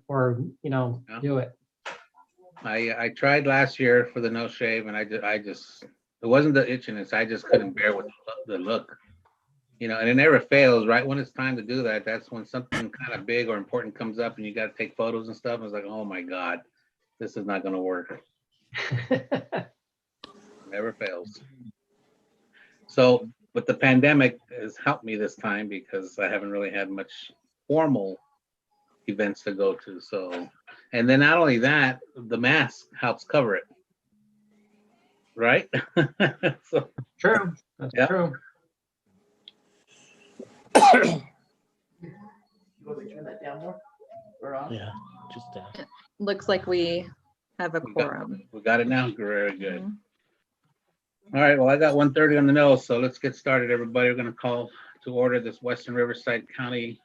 or, Yeah. do it. I tried last year for the no shave, and I just it wasn't the itchiness. I just couldn't bear with the look. And it never fails. Right when it's time to do that, that's when something kind of big or important comes up, and you got to take photos and stuff. It's like, oh my God, this is not going to work. Never fails. So, but the pandemic has helped me this time because I haven't really had much formal events to go to. So, and then not only that, the mask helps cover it, right? So, True. That's yeah. true. You want me to turn that down more? Or off? Yeah, just down. Looks like we have a We got- quorum. We got it now. Very good. Mhm. All right. Well, I got 1:30 on the nose, so let's get started, everybody. We're going to call to order this Western Riverside County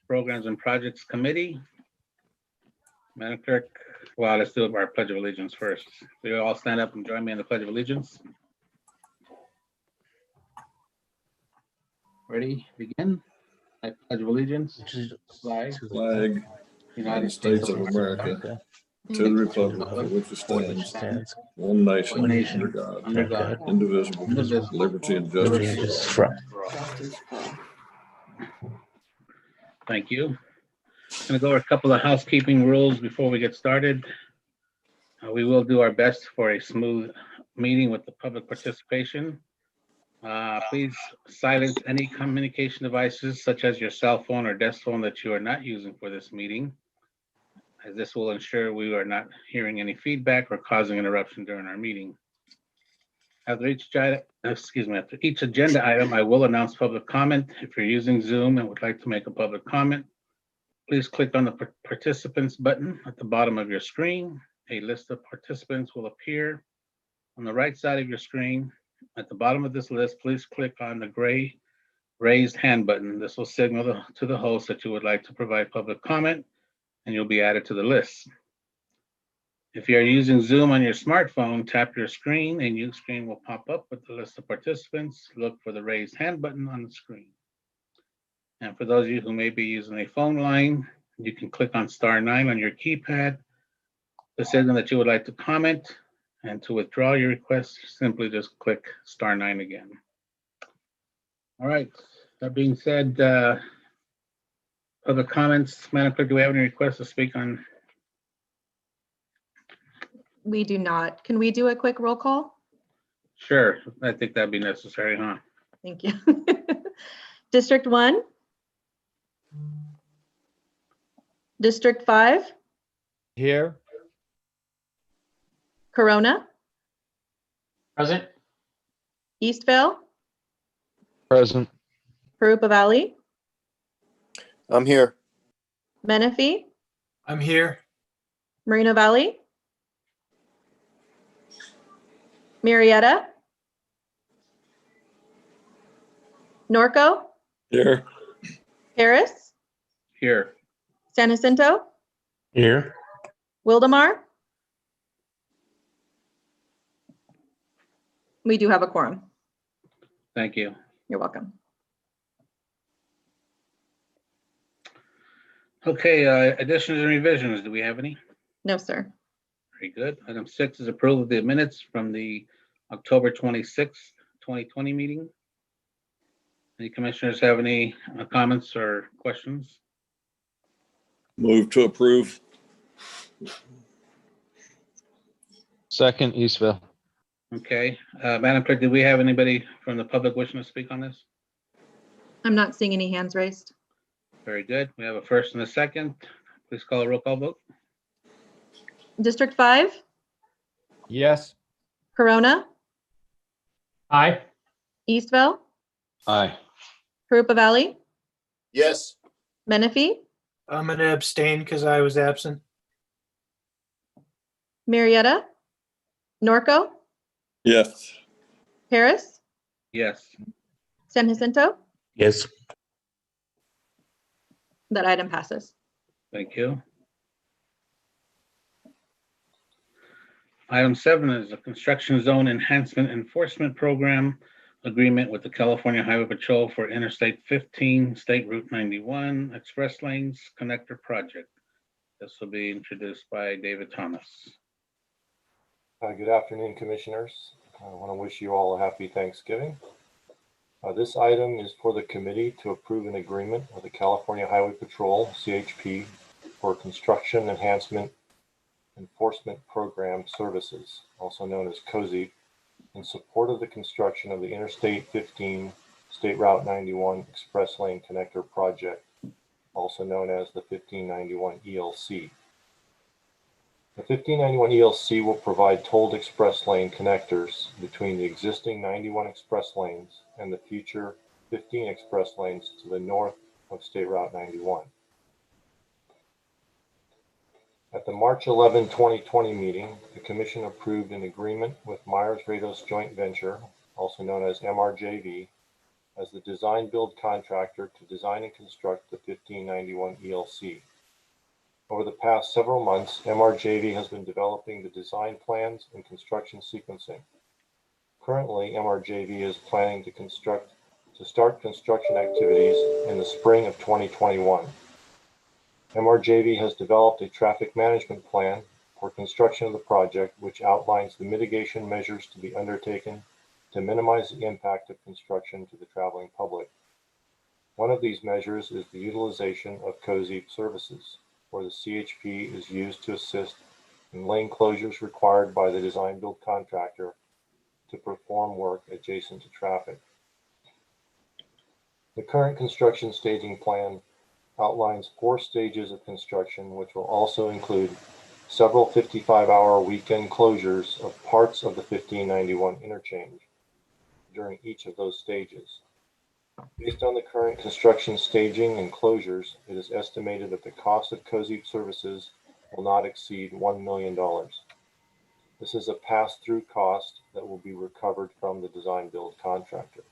Programs and Projects Committee. Madam Clerk, well, let's do our Pledge of Allegiance first. So you all stand up and join me in the Pledge of Allegiance. Ready? Begin. I pledge of allegiance Flag. Flag, United States of America, to the republic for which it stands, one nation, under God, under God, indivisible, with liberty and justice for all. for all. Justice for all. Thank you. I'm going to go over a couple of housekeeping rules before we get started. We will do our best for a smooth meeting with the public participation. Please silence any communication devices such as your cell phone or desk phone that you are not using for this meeting, as this will ensure we are not hearing any feedback or causing interruption during our meeting. After each agenda item, I will announce public comment. If you're using Zoom and would like to make a public comment, please click on the participants button at the bottom of your screen. A list of participants will appear on the right side of your screen. At the bottom of this list, please click on the gray raised hand button. This will signal to the host that you would like to provide public comment, and you'll be added to the list. If you are using Zoom on your smartphone, tap your screen. A new screen will pop up with the list of participants. Look for the raised hand button on the screen. And for those of you who may be using a phone line, you can click on *9 on your keypad to signal that you would like to comment. And to withdraw your request, simply just click *9 again. All right, that being said, other comments, Madam Clerk, do we have any requests to speak on? We do not. Can we do a quick roll call? Sure, I think that'd be necessary, huh? Thank you. District 1. District 5. Here. Corona. Present. Eastvale. Present. Parupa Valley. I'm here. Menifee. I'm here. Moreno Valley. Marietta. Norco. Here. Harris. Here, San Jacinto. Here. Wildemar. We do have a quorum. thank you. You're welcome. Okay, additions and revisions, do we have any? No, sir. Very good. Item 6 is approval of the minutes from the October 26th, 2020 meeting. Any commissioners have any comments or questions? Move to approve. Second, Eastville. Okay, Madam Clerk, do we have anybody from the public wishing to speak on this? I'm not seeing any hands raised. Very good. We have a first and a second. Please call a roll call vote. District 5. Yes. Corona. Aye. Eastvale. Aye. Parupa Valley. Yes. Menifee. I'm going to abstain because I was absent. Marietta. Norco. Yes. Harris. Yes, San Jacinto. Yes. That item passes. thank you. Item 7 is a construction zone enhancement enforcement program agreement with the California Highway Patrol for Interstate 15, State Route 91, Express Lanes Connector Project. This will be introduced by David Thomas. Good afternoon, Commissioners. I want to wish you all a happy Thanksgiving. This item is for the committee to approve an agreement with the California Highway Patrol, CHP, for Construction Enhancement Enforcement Program Services, also known as COSI, in support of the construction of the Interstate 15 State Route 91 Express Lane Connector Project, also known as the 1591 ELC. The 1591 ELC will provide tolled express lane connectors between the existing 91 express lanes and the future 15 express lanes to the north of State Route 91. At the March 11, 2020 meeting, the Commission approved an agreement with Myers-Rados Joint Venture, also known as MRJV, as the design-build contractor to design and construct the 1591 ELC. Over the past several months, MRJV has been developing the design plans and construction sequencing. Currently, MRJV is planning to start construction activities in the spring of 2021. MRJV has developed a traffic management plan for construction of the project, which outlines the mitigation measures to be undertaken to minimize the impact of construction to the traveling public. One of these measures is the utilization of COSI services, where the CHP is used to assist in lane closures required by the design-build contractor to perform work adjacent to traffic. The current construction staging plan outlines 4 stages of construction, which will also include several 55-hour weekend closures of parts of the 1591 interchange during each of those stages. Based on the current construction staging and closures, it is estimated that the cost of COSI services will not exceed $1 million. This is a pass-through cost that will be recovered from the design-build contractor.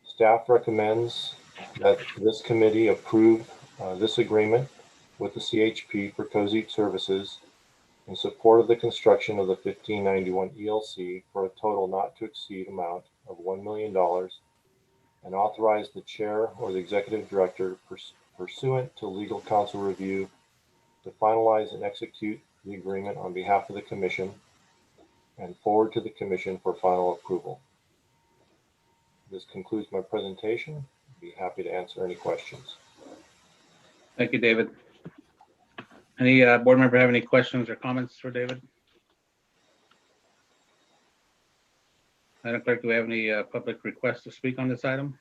Staff recommends that this committee approve this agreement with the CHP for COSI services in support of the construction of the 1591 ELC for a total not to exceed amount of $1 million, and authorize the chair or the executive director pursuant to legal counsel review to finalize and execute the agreement on behalf of the commission and forward to the commission for final approval. This concludes my presentation. I'd be happy to answer any questions. Thank you, David. Any board member have any questions or comments for David? Madam Clerk, do we have any public requests to speak on this item?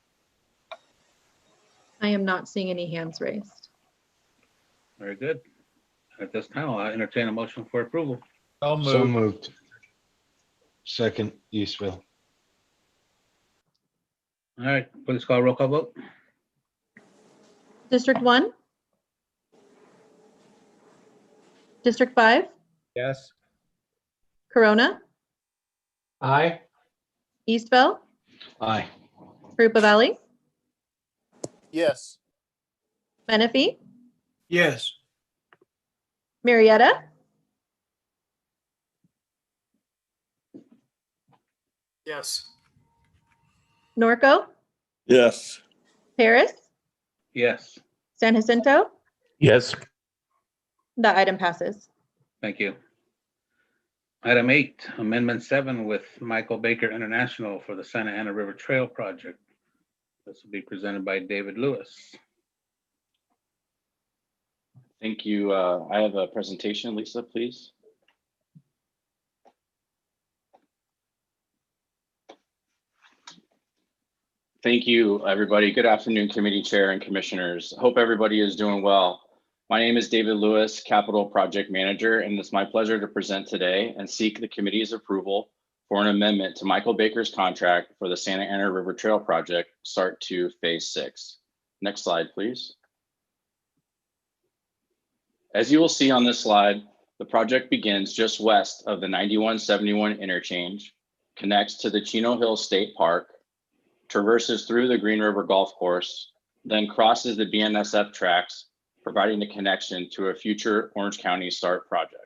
I am not seeing any hands raised. Very good. At this time, I'll entertain a motion for approval. So moved. Second, Eastville. All right, please call roll call vote. District 1? District 5? Yes. Corona? Aye. Eastville? Aye. Krupa Valley? Yes. Menifee? Yes. Marietta? Yes. Norco? Yes. Paris? Yes, San Jacinto? Yes. The item passes. thank you. Item 8, Amendment 7 with Michael Baker International for the Santa Ana River Trail Project. This will be presented by David Lewis. Thank you. I have a presentation, Lisa, please. Thank you, everybody. Good afternoon, committee chair and commissioners. Hope everybody is doing well. My name is David Lewis, Capital Project Manager, and it's my pleasure to present today and seek the committee's approval for an amendment to Michael Baker's contract for the Santa Ana River Trail Project, SART 2 Phase 6. Next slide, please. As you will see on this slide, the project begins just west of the 9171 interchange, connects to the Chino Hills State Park, traverses through the Green River Golf Course, then crosses the BNSF tracks, providing a connection to a future Orange County SART project.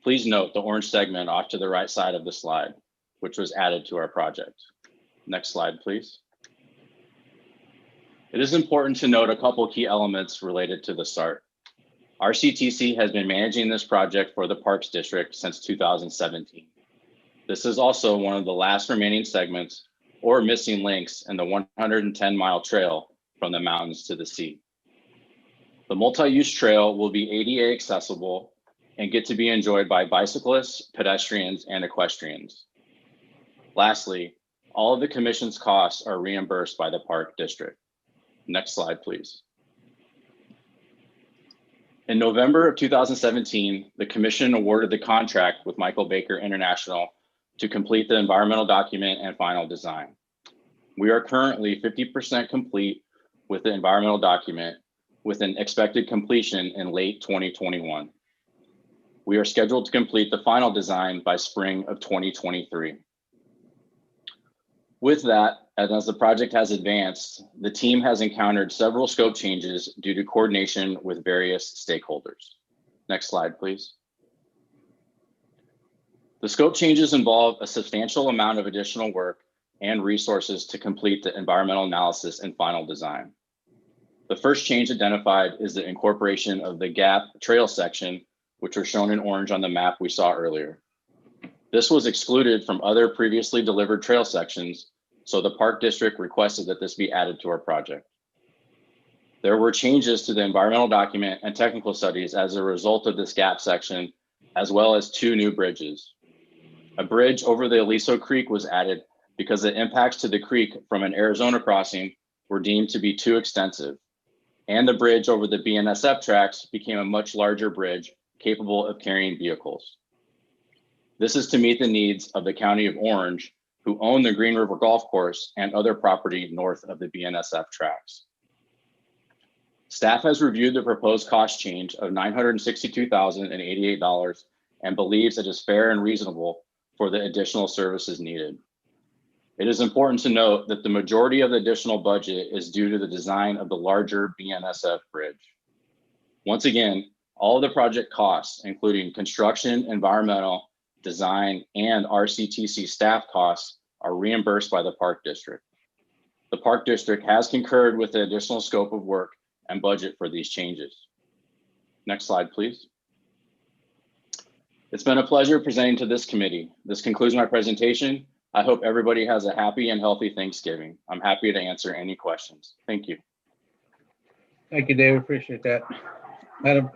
Please note the orange segment off to the right side of the slide, which was added to our project. Next slide, please. It is important to note a couple key elements related to the SART. RCTC has been managing this project for the Parks District since 2017. This is also one of the last remaining segments or missing links in the 110-mile trail from the mountains to the sea. The multi-use trail will be ADA accessible and get to be enjoyed by bicyclists, pedestrians, and equestrians. Lastly, all of the commission's costs are reimbursed by the Park District. Next slide, please. In November of 2017, the commission awarded the contract with Michael Baker International to complete the environmental document and final design. We are currently 50% complete with the environmental document with an expected completion in late 2021. We are scheduled to complete the final design by spring of 2023. With that, and as the project has advanced, the team has encountered several scope changes due to coordination with various stakeholders. Next slide, please. The scope changes involve a substantial amount of additional work and resources to complete the environmental analysis and final design. The first change identified is the incorporation of the gap trail section, which are shown in orange on the map we saw earlier. This was excluded from other previously delivered trail sections, so the Park District requested that this be added to our project. There were changes to the environmental document and technical studies as a result of this gap section, as well as 2 new bridges. A bridge over the Aliso Creek was added because the impacts to the creek from an Arizona crossing were deemed to be too extensive, and the bridge over the BNSF tracks became a much larger bridge capable of carrying vehicles. This is to meet the needs of the County of Orange, who own the Green River Golf Course and other property north of the BNSF tracks. Staff has reviewed the proposed cost change of $962,088 and believes it is fair and reasonable for the additional services needed. It is important to note that the majority of the additional budget is due to the design of the larger BNSF bridge. Once again, all of the project costs, including construction, environmental, design, and RCTC staff costs, are reimbursed by the Park District. The Park District has concurred with the additional scope of work and budget for these changes. Next slide, please. It's been a pleasure presenting to this committee. This concludes my presentation. I hope everybody has a happy and healthy Thanksgiving. I'm happy to answer any questions. Thank you. Thank you, Dave. Appreciate that. Madam,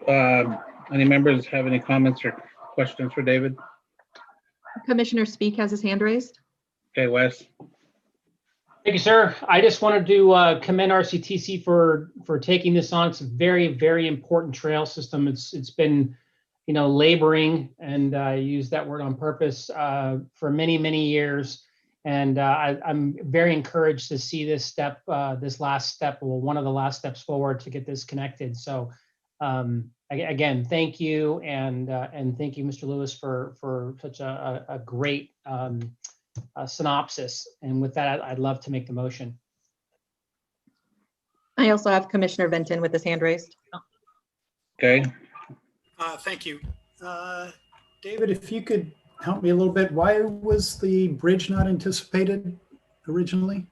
any members have any comments or questions for David? Commissioner Speak has his hand raised. Okay, Wes. Thank you, sir. I just wanted to commend RCTC for taking this on. It's a very, very important trail system. It's been, laboring, and I use that word on purpose, for many, many years. And I'm very encouraged to see this step, this last step, well, one of the last steps forward to get this connected. So again, thank you, and thank you, Mr. Lewis, for such a great synopsis. And with that, I'd love to make the motion. I also have Commissioner Benton with his hand raised. Okay. Thank you. David, if you could help me a little bit, why was the bridge not anticipated originally?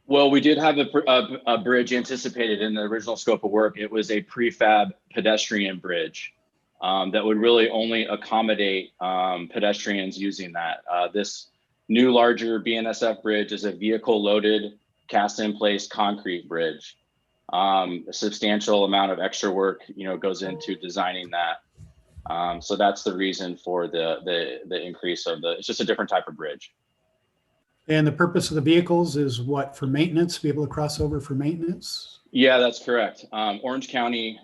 Well, we did have a bridge anticipated in the original scope of work. It was a prefab pedestrian bridge that would really only accommodate pedestrians using that. This new larger BNSF bridge is a vehicle-loaded, cast-in-place concrete bridge. A substantial amount of extra work, goes into designing that. So that's the reason for the increase of it's just a different type of bridge. And the purpose of the vehicles is what, for maintenance, be able to cross over for maintenance? Yeah, that's correct. Orange County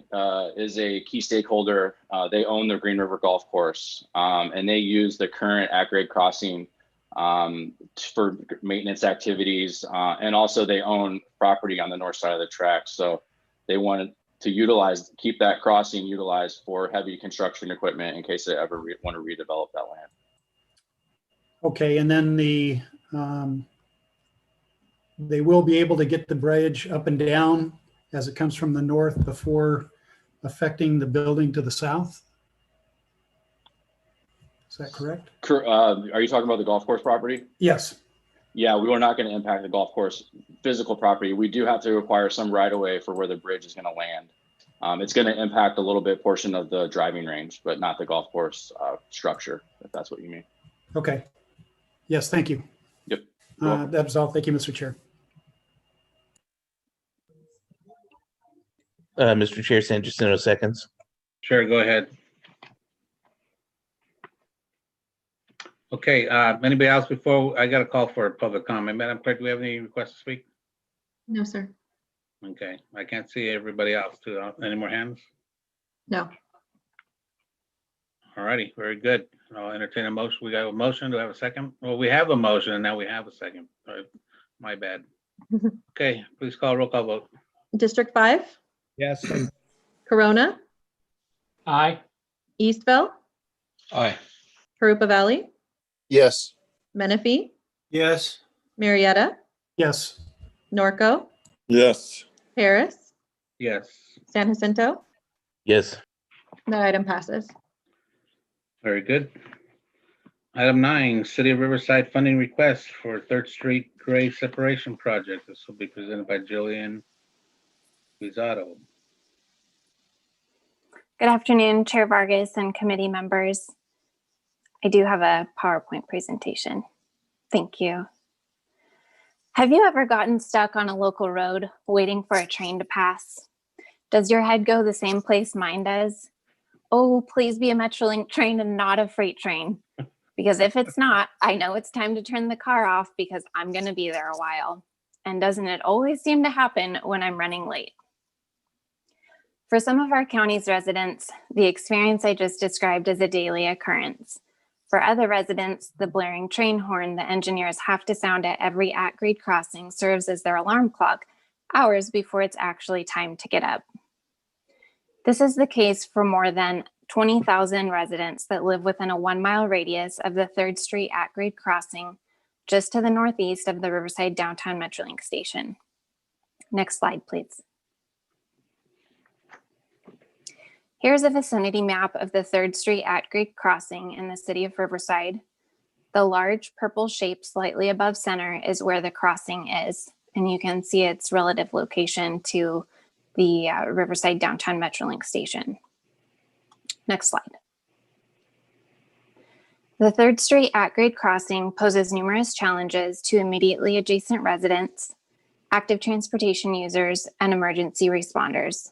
is a key stakeholder. They own the Green River Golf Course, and they use the current at-grade crossing for maintenance activities. And also they own property on the north side of the track. So they wanted to keep that crossing utilized for heavy construction equipment in case they ever want to redevelop that land. Okay, and then they will be able to get the bridge up and down as it comes from the north before affecting the building to the south? Is that correct? Are you talking about the golf course property? Yes. Yeah, we are not going to impact the golf course physical property. We do have to require some right of way for where the bridge is going to land. It's going to impact a little bit portion of the driving range, but not the golf course structure, if that's what you mean. Okay. Yes, thank you. Yep. You're welcome. That was all. Thank you, Mr. Chair. Mr. Chair, San Jacinto seconds. Sure, go ahead. Okay, anybody else before I got a call for a public comment? Madam Clerk, do we have any requests to speak? No, sir. Okay, I can't see everybody else too. Any more hands? No. All righty, very good. I'll entertain a motion. We got a motion. Do I have a second? Well, we have a motion and now we have a second. My bad. Okay, please call roll call vote. District 5, Yes. Corona, Aye. Eastville, Aye. Harupa Valley, Yes. Menifee, Yes. Marietta, Yes. Norco, Yes. Harris, Yes, San Jacinto. Yes. That item passes. very good. Item 9, City of Riverside funding request for 3rd Street grade separation project. This will be presented by Jillian Guizzato. Good afternoon, Chair Vargas and committee members. I do have a PowerPoint presentation. Thank you. Have you ever gotten stuck on a local road waiting for a train to pass? Does your head go the same place mine does? Oh, please be a Metrolink train and not a freight train. Because if it's not, I know it's time to turn the car off because I'm going to be there a while. And doesn't it always seem to happen when I'm running late? For some of our county's residents, the experience I just described is a daily occurrence. For other residents, the blaring train horn the engineers have to sound at every at-grade crossing serves as their alarm clock hours before it's actually time to get up. This is the case for more than 20,000 residents that live within a 1-mile radius of the 3rd Street at-grade crossing, just to the northeast of the Riverside Downtown Metrolink station. Next slide, please. Here's a vicinity map of the 3rd Street at-grade crossing in the city of Riverside. The large purple shape slightly above center is where the crossing is, and you can see its relative location to the Riverside Downtown Metrolink station. Next slide. The 3rd Street at-grade crossing poses numerous challenges to immediately adjacent residents, active transportation users, and emergency responders.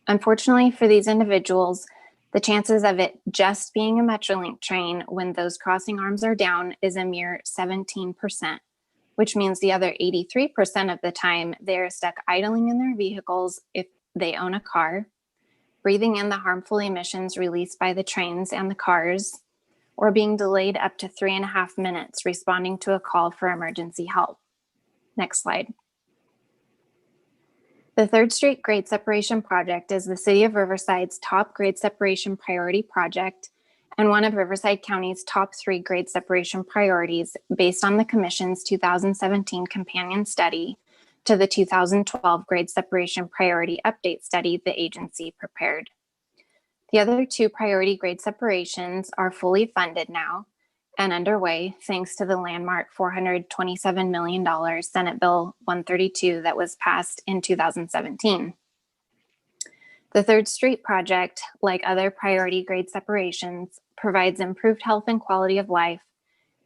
Unfortunately for these individuals, the chances of it just being a Metrolink train when those crossing arms are down is a mere 17%, which means the other 83% of the time they are stuck idling in their vehicles if they own a car, breathing in the harmful emissions released by the trains and the cars, or being delayed up to 3.5 minutes responding to a call for emergency help. Next slide. The 3rd Street Grade Separation Project is the City of Riverside's top grade separation priority project and one of Riverside County's top 3 grade separation priorities based on the Commission's 2017 companion study to the 2012 Grade Separation Priority Update study the agency prepared. The other 2 priority grade separations are fully funded now and underway thanks to the landmark $427 million Senate Bill 132 that was passed in 2017. The 3rd Street project, like other priority grade separations, provides improved health and quality of life,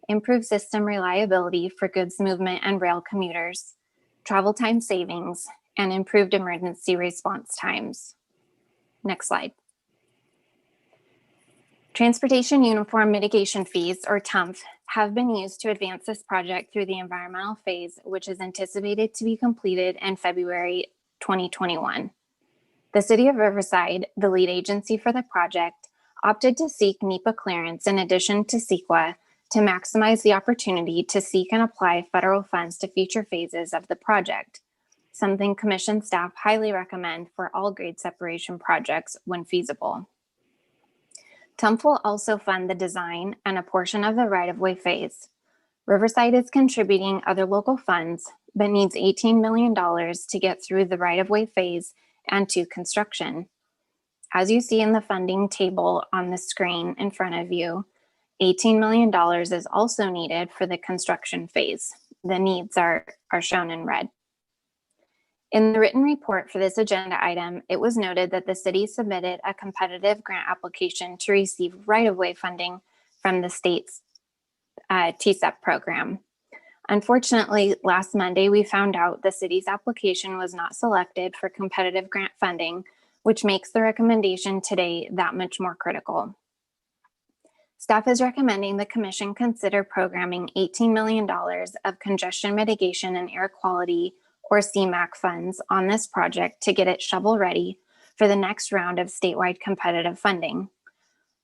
improved system reliability for goods movement and rail commuters, travel time savings, and improved emergency response times. Next slide. Transportation Uniform Mitigation Fees, or TUMF, have been used to advance this project through the environmental phase, which is anticipated to be completed in February 2021. The City of Riverside, the lead agency for the project, opted to seek NEPA clearance in addition to CEQA to maximize the opportunity to seek and apply federal funds to future phases of the project, something Commission staff highly recommend for all grade separation projects when feasible. TUMF will also fund the design and a portion of the right-of-way phase. Riverside is contributing other local funds, but needs $18 million to get through the right-of-way phase and to construction. As you see in the funding table on the screen in front of you, $18 million is also needed for the construction phase. The needs are shown in red. In the written report for this agenda item, it was noted that the city submitted a competitive grant application to receive right-of-way funding from the state's TSEP program. Unfortunately, last Monday, we found out the city's application was not selected for competitive grant funding, which makes the recommendation today that much more critical. Staff is recommending the commission consider programming $18 million of congestion mitigation and air quality, or CMAQ funds, on this project to get it shovel ready for the next round of statewide competitive funding.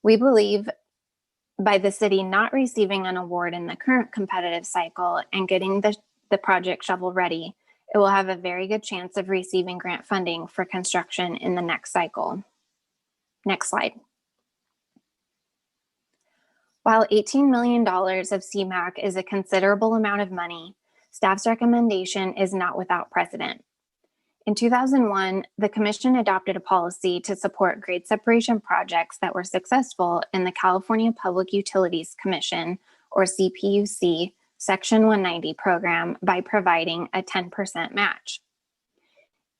We believe by the city not receiving an award in the current competitive cycle and getting the project shovel ready, it will have a very good chance of receiving grant funding for construction in the next cycle. Next slide. While $18 million of CMAQ is a considerable amount of money, staff's recommendation is not without precedent. In 2001, the commission adopted a policy to support grade separation projects that were successful in the California Public Utilities Commission, or CPUC, Section 190 program by providing a 10% match.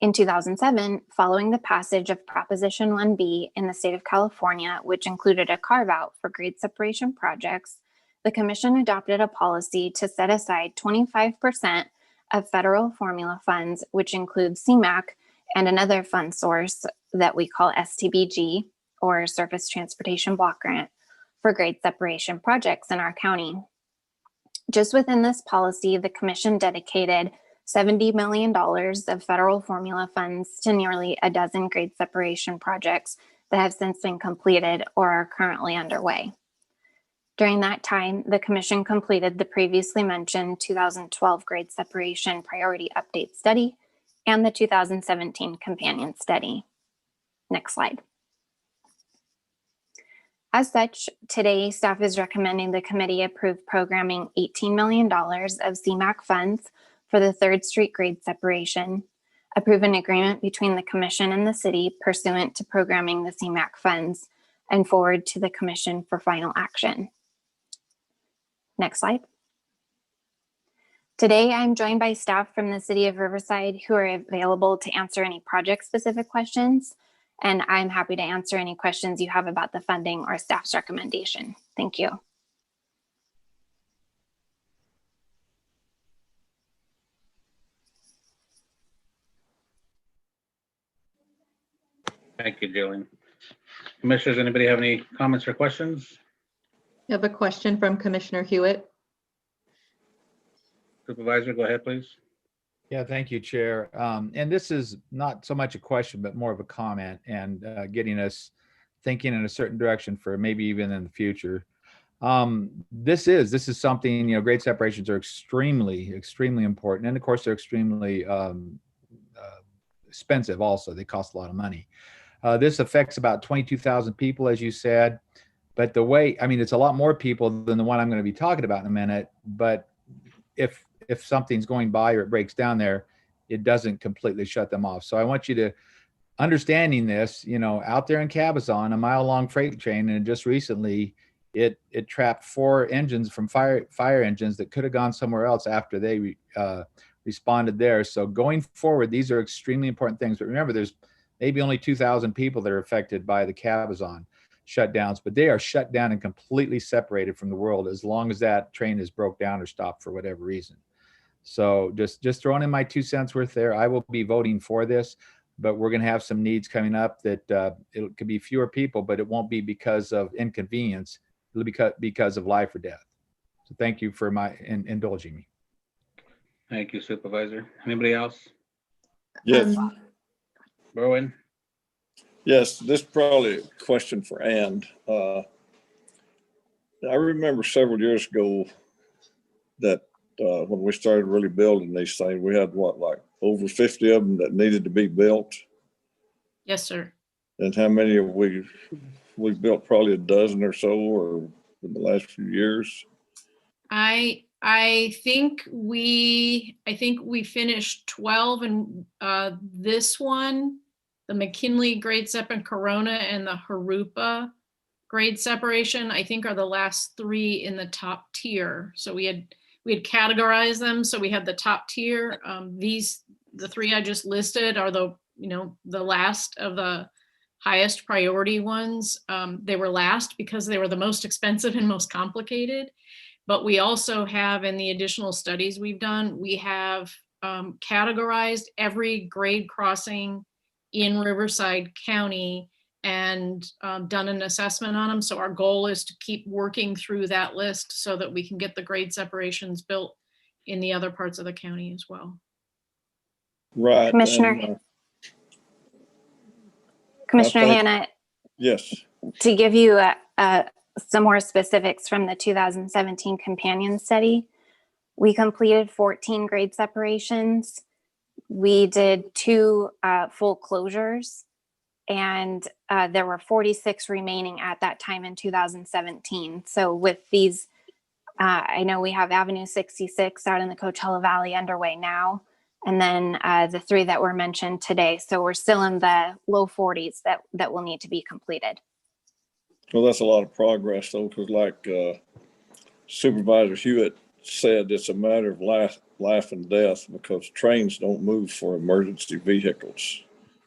In 2007, following the passage of Proposition 1B in the state of California, which included a carve-out for grade separation projects, the commission adopted a policy to set aside 25% of federal formula funds, which includes CMAQ and another fund source that we call STBG, or Surface Transportation Block Grant, for grade separation projects in our county. Just within this policy, the commission dedicated $70 million of federal formula funds to nearly a dozen grade separation projects that have since been completed or are currently underway. During that time, the commission completed the previously mentioned 2012 grade separation priority update study and the 2017 companion study. Next slide. As such, today staff is recommending the committee approve programming $18 million of CMAQ funds for the 3rd Street grade separation, approve an agreement between the commission and the city pursuant to programming the CMAQ funds, and forward to the commission for final action. Next slide. Today, I'm joined by staff from the city of Riverside who are available to answer any project-specific questions, and I'm happy to answer any questions you have about the funding or staff's recommendation. Thank you. Thank you, Jillian. Commissioners, anybody have any comments or questions? You have a question from Commissioner Hewitt. Supervisor, go ahead, please. Yeah, thank you, Chair. And this is not so much a question, but more of a comment and getting us thinking in a certain direction for maybe even in the future. This is something, you know, grade separations are extremely important. And of course, they're extremely expensive also. They cost a lot of money. This affects about 22,000 people, as you said. But the way, I mean, it's a lot more people than the one I'm going to be talking about in a minute. But if something's going by or it breaks down there, it doesn't completely shut them off. So I want you to, understanding this, you know, out there in Cabazon, a mile-long freight train, and just recently, it trapped 4 engines from fire engines that could have gone somewhere else after they responded there. So going forward, these are extremely important things. But remember, there's maybe only 2,000 people that are affected by the Cabazon shutdowns, but they are shut down and completely separated from the world as long as that train is broke down or stopped for whatever reason. So just throwing in my 2 cents worth there. I will be voting for this, but we're going to have some needs coming up that it could be fewer people, but it won't be because of inconvenience. It'll be because of life or death. So thank you for indulging me. Thank you, Supervisor. Anybody else? Yes, Berwin? yes, this is probably a question for Ann. I remember several years ago that when we started really building these things, we had what, like over 50 of them that needed to be built? Yes, sir. And how many have we built? Probably a dozen or so, or in the last few years. I think we finished 12, and this one, the McKinley grade sep and Corona, and the Harupa grade separation, I think, are the last 3 in the top tier. So we had categorized them. So we had the top tier. These the three I just listed are the, the last of the highest priority ones. They were last because they were the most expensive and most complicated. But we also have, in the additional studies we've done, we have categorized every grade crossing in Riverside County and done an assessment on them. So our goal is to keep working through that list so that we can get the grade separations built in the other parts of the county as well. Right. Commissioner Hannah. Yes. To give you some more specifics from the 2017 companion study, we completed 14 grade separations. We did 2 full closures, and there were 46 remaining at that time in 2017. So with these, I know we have Avenue 66 out in the Coachella Valley underway now, and then the 3 that were mentioned today. So we're still in the low 40s that will need to be completed. Well, that's a lot of progress, though, because like Supervisor Hewitt said, it's a matter of life and death, because trains don't move for emergency vehicles.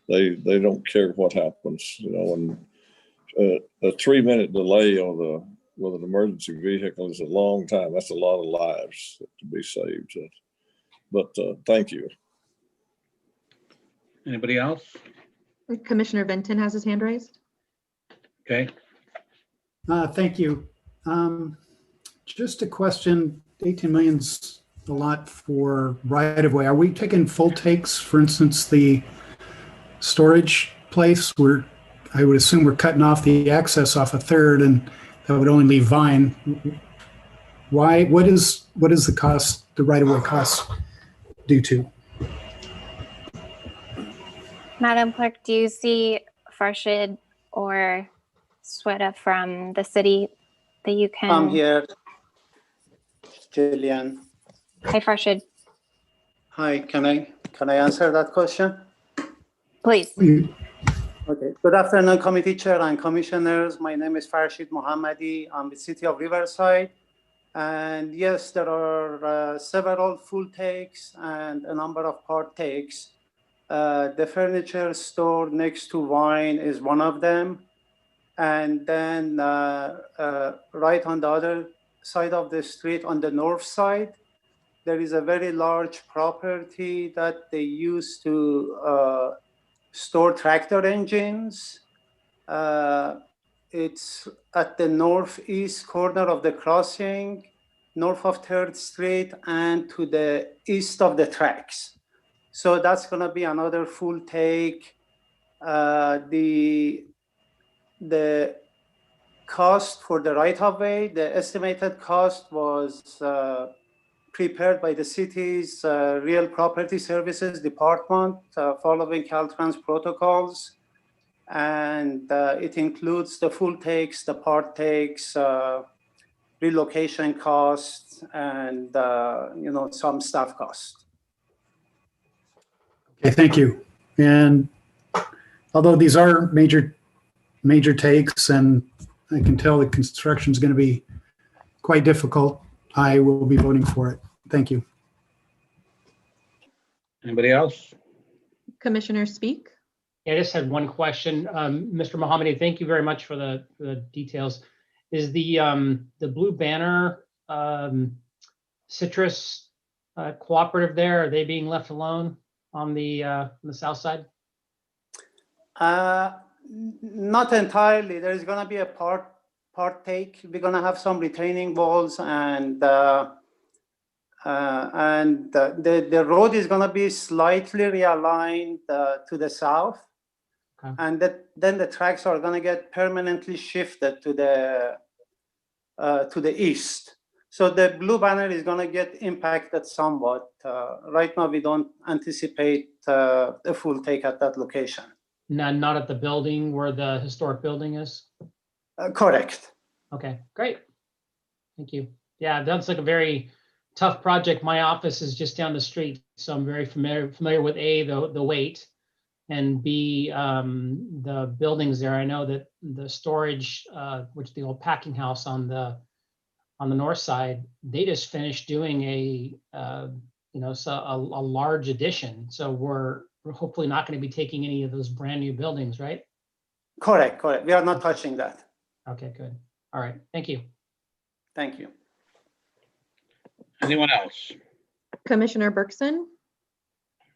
They don't care what happens, and a 3-minute delay with an emergency vehicle is a long time. That's a lot of lives to be saved. But thank you. Anybody else? Commissioner Benton has his hand raised. Okay. Thank you. Just a question, 18 million's a lot for right of way. Are we taking full takes? For instance, the storage place where I would assume we're cutting off the access off a third, and that would only leave Vine. Why? What is the cost, the right of way cost due to? Madam Clerk, do you see Farshid or Sweta from the city that you can? I'm here, Jillian. Hi, Farshid. Hi, can I answer that question? Please. Okay. Good afternoon, committee chair and commissioners. My name is Farshid Mohammadi. I'm the city of Riverside. And yes, there are several full takes and a number of part takes. The furniture store next to Vine is one of them. And then right on the other side of the street, on the north side, there is a very large property that they used to store tractor engines. It's at the northeast corner of the crossing, north of 3rd Street and to the east of the tracks. So that's gonna be another full take. The cost for the right-of-way, the estimated cost was prepared by the city's Real Property Services Department following Caltrans protocols. And it includes the full takes, the part takes, relocation costs, and some staff costs. Okay, thank you. And although these are major takes, and I can tell the construction is going to be quite difficult, I will be voting for it. Thank you. Anybody else? Commissioner Speak. Yeah, I just had one question. Mr. Mohammadi, thank you very much for the details. Is the Blue Banner citrus cooperative there, are they being left alone on the south side? Not entirely. There's going to be a part take. We're going to have some retaining walls, and the road is going to be slightly realigned to the south. Okay. And then the tracks are going to get permanently shifted to the east. So the Blue Banner is going to get impacted somewhat. Right now, we don't anticipate a full take at that location. Not at the building where the historic building is? Correct. Okay, great. Thank you. Yeah, that's like a very tough project. My office is just down the street, so I'm very familiar with A, the weight, and B, the buildings there. I know that the storage, which the old packing house on the north side, they just finished doing a so a large addition. So we're hopefully not going to be taking any of those brand new buildings, right? Correct, correct. We are not touching that. Okay, good. All right, thank you. Thank you. Anyone else? Commissioner Bergson,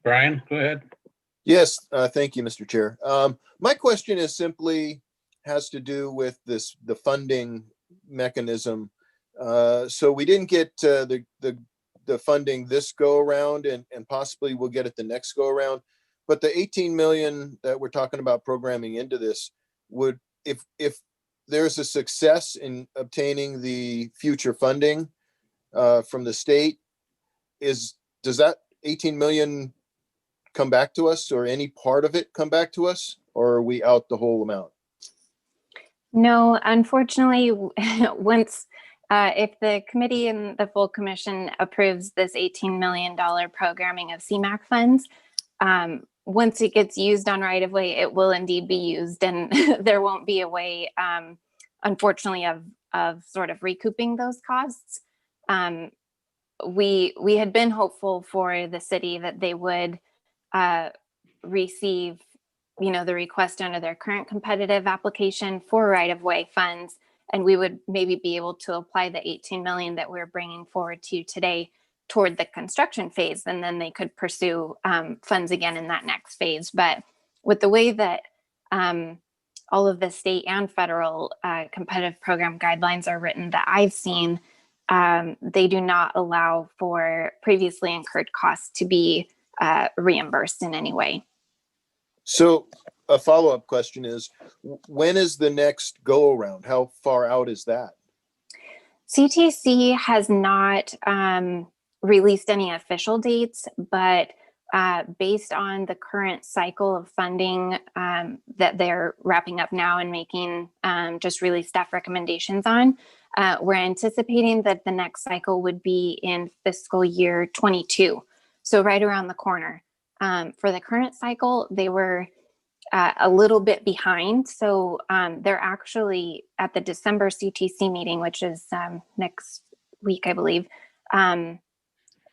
Brian, go ahead. Yes, thank you, Mr. Chair. My question is simply has to do with the funding mechanism. So we didn't get the funding this go around, and possibly we'll get it the next go around. But the 18 million that we're talking about programming into this would, if there's a success in obtaining the future funding from the state, does that 18 million come back to us, or any part of it come back to us, or are we out the whole amount? No, unfortunately, once if the committee and the full commission approves this $18 million programming of CMAQ funds, once it gets used on right of way, it will indeed be used, and there won't be a way, unfortunately, of sort of recouping those costs. We had been hopeful for the city that they would receive, the request under their current competitive application for right-of-way funds, and we would maybe be able to apply the 18 million that we're bringing forward to you today toward the construction phase, and then they could pursue funds again in that next phase. But with the way that all of the state and federal competitive program guidelines are written that I've seen, they do not allow for previously incurred costs to be reimbursed in any way. So a follow-up question is, when is the next go around? How far out is that? CTC has not released any official dates, but based on the current cycle of funding that they're wrapping up now and making just really staff recommendations on, we're anticipating that the next cycle would be in fiscal year 22. So right around the corner. For the current cycle, they were a little bit behind. So they're actually at the December CTC meeting, which is next week, I believe.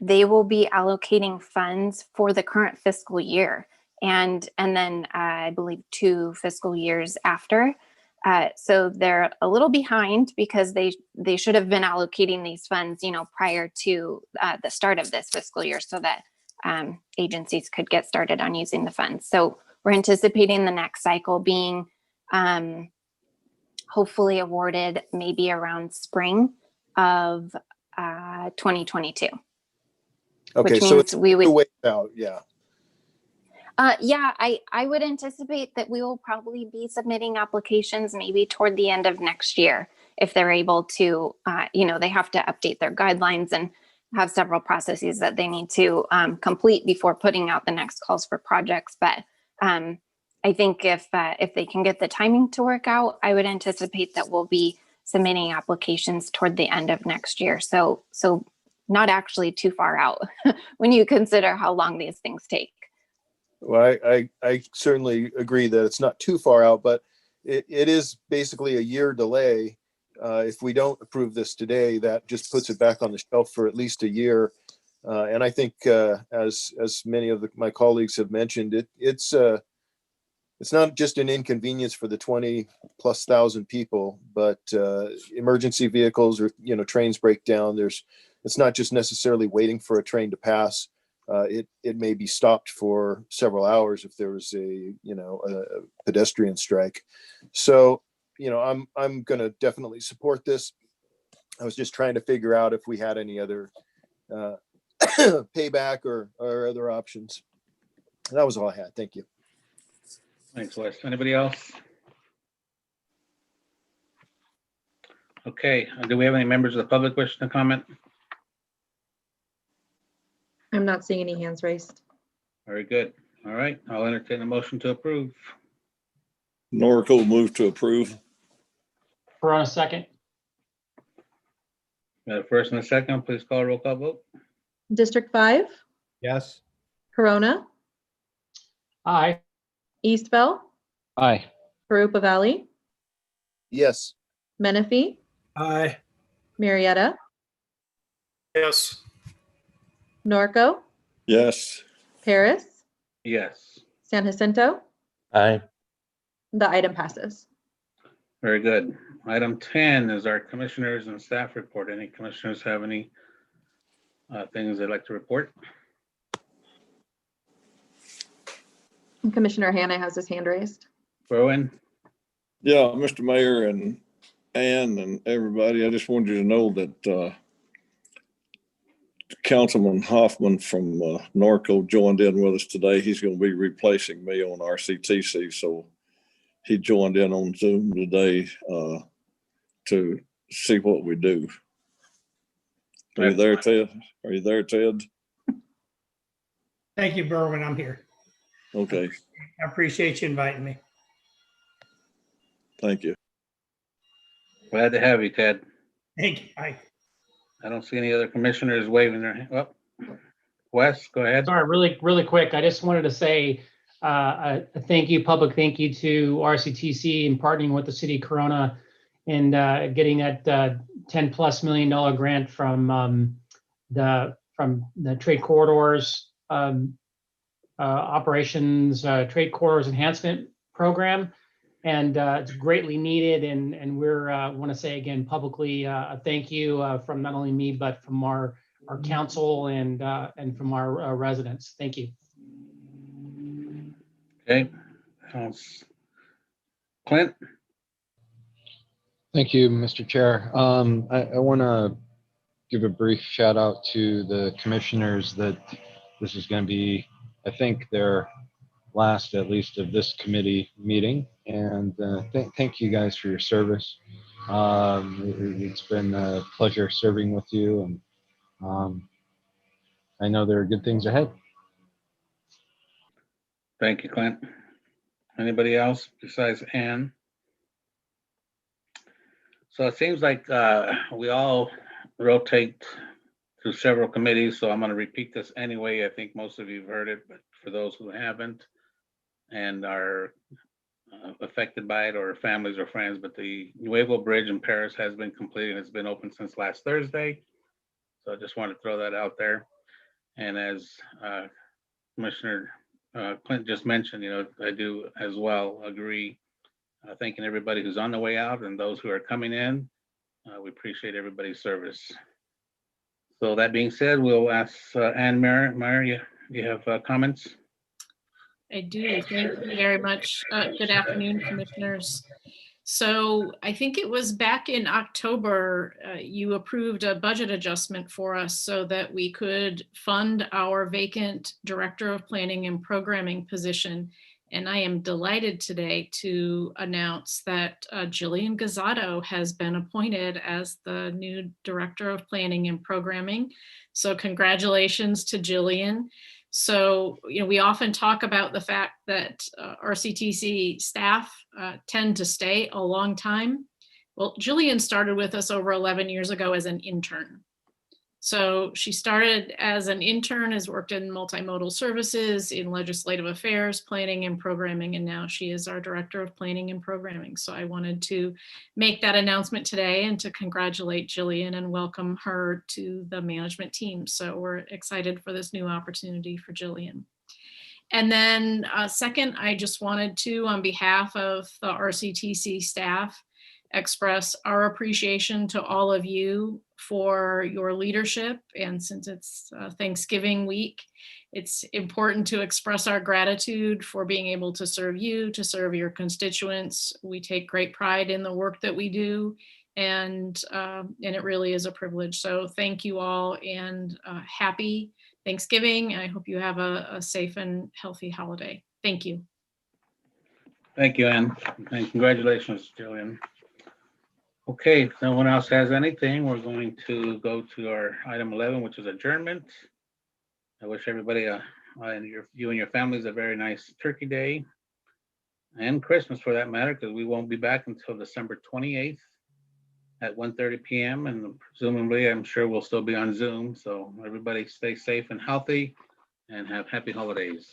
They will be allocating funds for the current fiscal year, and then I believe 2 fiscal years after. So they're a little behind because they should have been allocating these funds, prior to the start of this fiscal year, so that agencies could get started on using the funds. So we're anticipating the next cycle being hopefully awarded maybe around spring of 2022. Okay, which so means it's we would a ways out, yeah. Yeah, I would anticipate that we will probably be submitting applications maybe toward the end of next year if they're able to, they have to update their guidelines and have several processes that they need to complete before putting out the next calls for projects. But I think if they can get the timing to work out, I would anticipate that we'll be submitting applications toward the end of next year. So not actually too far out when you consider how long these things take. Well, I certainly agree that it's not too far out, but it is basically a year delay. If we don't approve this today, that just puts it back on the shelf for at least a year. And I think, as many of my colleagues have mentioned, it's not just an inconvenience for the 20,000+ people, but emergency vehicles or trains break down. It's not just necessarily waiting for a train to pass. It may be stopped for several hours if there was a pedestrian strike. So, I'm going to definitely support this. I was just trying to figure out if we had any other payback or other options. That was all I had. Thank you. Thanks, Les. Anybody else? Okay, do we have any members of the public wishing to comment? I'm not seeing any hands raised. Very good. All right, I'll entertain a motion to approve. Norco move to approve. Corona, second. Got a first and a second. Please call a roll call vote. District 5, Yes. Corona, Aye. Eastville, Aye. Carupa Valley, Yes. Menifee, Aye. Marietta, Yes. Norco, Yes. Paris, Yes, San Jacinto. Aye. The item passes. very good. Item 10 is our commissioners and staff report. Any commissioners have any things they'd like to report? Commissioner Hannah has his hand raised. Rowan? Yeah, Mr. Mayor and Ann and everybody, I just wanted you to know that Councilman Hoffman from Norco joined in with us today. He's going to be replacing me on RCTC. So he joined in on Zoom today to see what we do. Are you there, Ted? Are you there, Ted? Thank you, Berwin. I'm here. Okay, I appreciate you inviting me. thank you. Glad to have you, Ted. Thank you. Bye. I don't see any other commissioners waving their hand. Well, Wes, go ahead. Sorry, really quick. I just wanted to say a thank you, public thank you to RCTC and partnering with the city of Corona and getting that $10+ million grant from the trade corridors operations trade corridors enhancement program, and it's greatly needed. And we're want to say again publicly a thank you from not only me but from our council and from our residents. Thank you. Okay. Clint? Thank you, Mr. Chair. I want to give a brief shout out to the commissioners that this is going to be, I think, their last, at least, of this committee meeting. And thank you guys for your service. It's been a pleasure serving with you, and I know there are good things ahead. Thank you, Clint. Anybody else besides Ann? So it seems like we all rotate through several committees, so I'm going to repeat this anyway. I think most of you have heard it, but for those who haven't and are affected by it, or families or friends, but the Nuevo Bridge in Paris has been completed. It's been open since last Thursday. So I just want to throw that out there. And as Commissioner Clint just mentioned, I do as well agree. Thanking everybody who's on the way out and those who are coming in. We appreciate everybody's service. So that being said, we'll ask Ann Meyer, you have comments? I do. Thank you very much. Good afternoon, commissioners. So I think it was back in October, you approved a budget adjustment for us so that we could fund our vacant Director of Planning and Programming position. And I am delighted today to announce that Jillian Gazzato has been appointed as the new Director of Planning and Programming. So congratulations to Jillian. So, we often talk about the fact that RCTC staff tend to stay a long time. Well, Jillian started with us over 11 years ago as an intern. So she started as an intern, has worked in multimodal services, in legislative affairs, planning and programming, and now she is our Director of Planning and Programming. So I wanted to make that announcement today and to congratulate Jillian and welcome her to the management team. So we're excited for this new opportunity for Jillian. And then second, I just wanted to, on behalf of the RCTC staff, express our appreciation to all of you for your leadership. And since it's Thanksgiving week, it's important to express our gratitude for being able to serve you, to serve your constituents. We take great pride in the work that we do, and it really is a privilege. So thank you all, and happy Thanksgiving. I hope you have a safe and healthy holiday. Thank you. Thank you, Ann, and congratulations, Jillian. Okay, if no one else has anything, we're going to go to our item 11, which is adjournment. I wish everybody and you and your families a very nice Turkey Day and Christmas, for that matter, because we won't be back until December 28th at 1:30 p.m. and presumably, I'm sure we'll still be on Zoom. So everybody stay safe and healthy and have happy holidays.